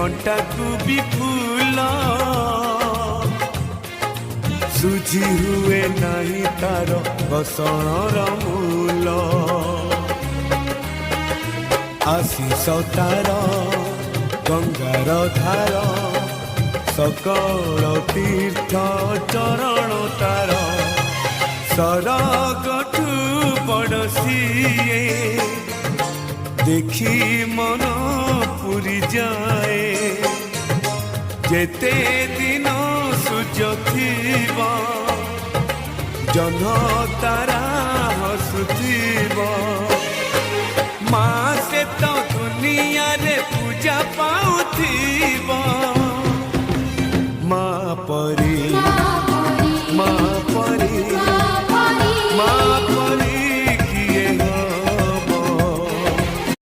कंटा को भी फूल सुझी हुए नहीं तार घसणर मूल आशीष तार गंगार धार सकल तीर्थ चरण तार सरगठू बड़सिए देखी मन पूरी जाए जेते दिन सूर्य थीब जह्न तारा हसुथीब माँ से तो दुनिया रे पूजा पाउथीब।